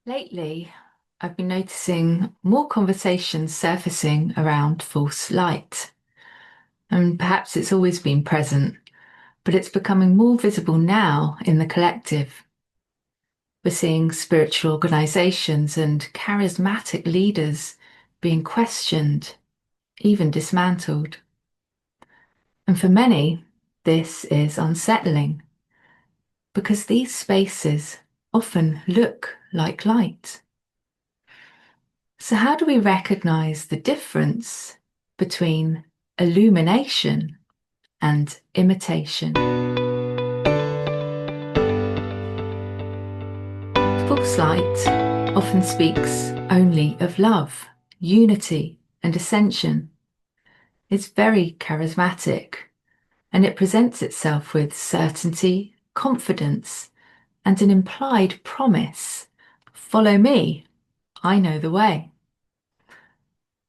Lately, I've been noticing more conversations surfacing around false light. And perhaps it's always been present, but it's becoming more visible now in the collective. We're seeing spiritual organizations and charismatic leaders being questioned, even dismantled. And for many, this is unsettling because these spaces often look like light. So, how do we recognize the difference between illumination and imitation? False light often speaks only of love, unity, and ascension. It's very charismatic and it presents itself with certainty, confidence, and an implied promise: follow me, I know the way.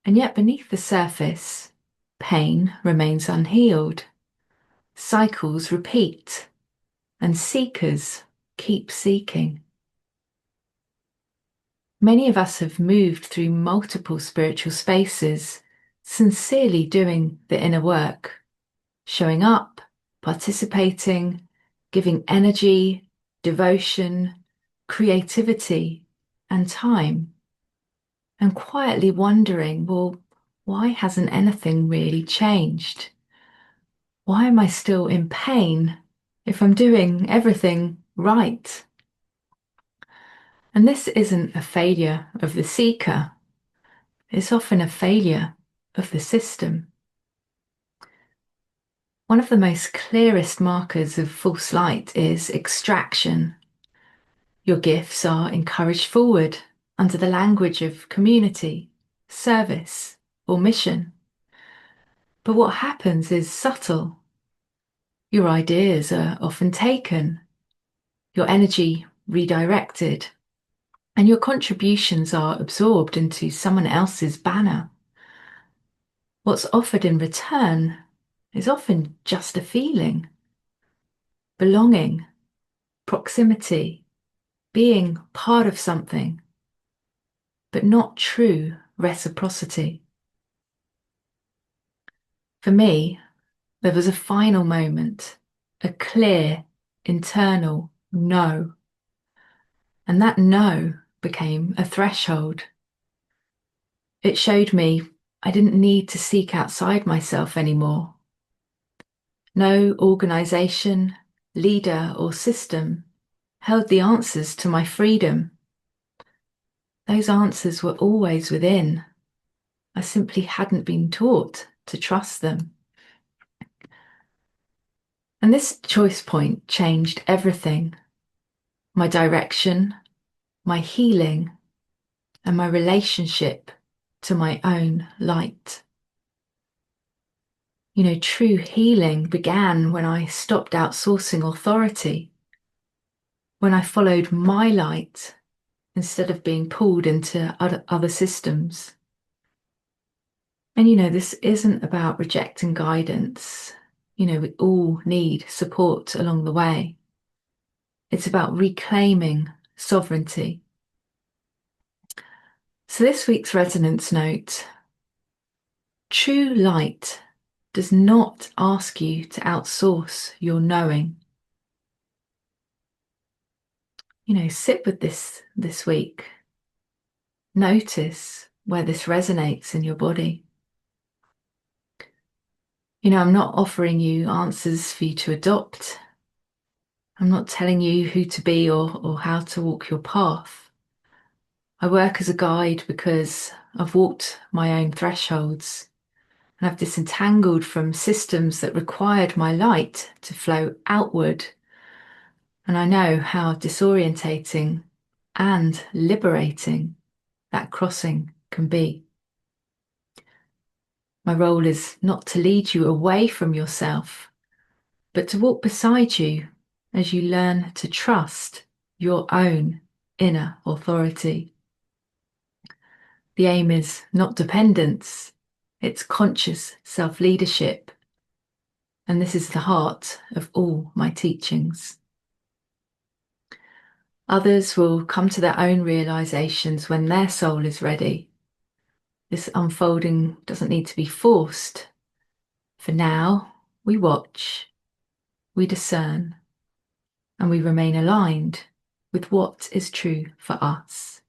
And yet, beneath the surface, pain remains unhealed. Cycles repeat, and seekers keep seeking. Many of us have moved through multiple spiritual spaces, sincerely doing the inner work, showing up, participating, giving energy, devotion, creativity, and time, and quietly wondering, well, why hasn't anything really changed? Why am I still in pain if I'm doing everything right? And this isn't a failure of the seeker, it's often a failure of the system. One of the most clearest markers of false light is extraction. Your gifts are encouraged forward under the language of community, service, or mission. But what happens is subtle. Your ideas are often taken, your energy redirected, and your contributions are absorbed into someone else's banner. What's offered in return is often just a feeling: belonging, proximity, being part of something, but not true reciprocity. For me, there was a final moment, a clear internal no, and that no became a threshold. It showed me I didn't need to seek outside myself anymore. No organization, leader, or system held the answers to my freedom. Those answers were always within. I simply hadn't been taught to trust them. And this choice point changed everything: my direction, my healing, and my relationship to my own light. True healing began when I stopped outsourcing authority, when I followed my light instead of being pulled into other systems. And this isn't about rejecting guidance. We all need support along the way. It's about reclaiming sovereignty. So this week's resonance note: true light does not ask you to outsource your knowing. Sit with this week. Notice where this resonates in your body. I'm not offering you answers for you to adopt. I'm not telling you who to be or how to walk your path. I work as a guide because I've walked my own thresholds and I've disentangled from systems that required my light to flow outward. And I know how disorientating and liberating that crossing can be. My role is not to lead you away from yourself, but to walk beside you as you learn to trust your own inner authority. The aim is not dependence, it's conscious self-leadership. And this is the heart of all my teachings. Others will come to their own realizations when their soul is ready. This unfolding doesn't need to be forced. For now, we watch, we discern, and we remain aligned with what is true for us.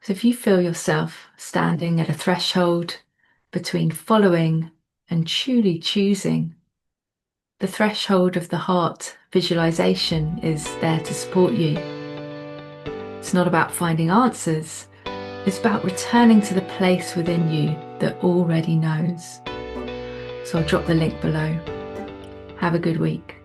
So if you feel yourself standing at a threshold between following and truly choosing, the threshold of the heart visualization is there to support you. It's not about finding answers, it's about returning to the place within you that already knows. So I'll drop the link below. Have a good week.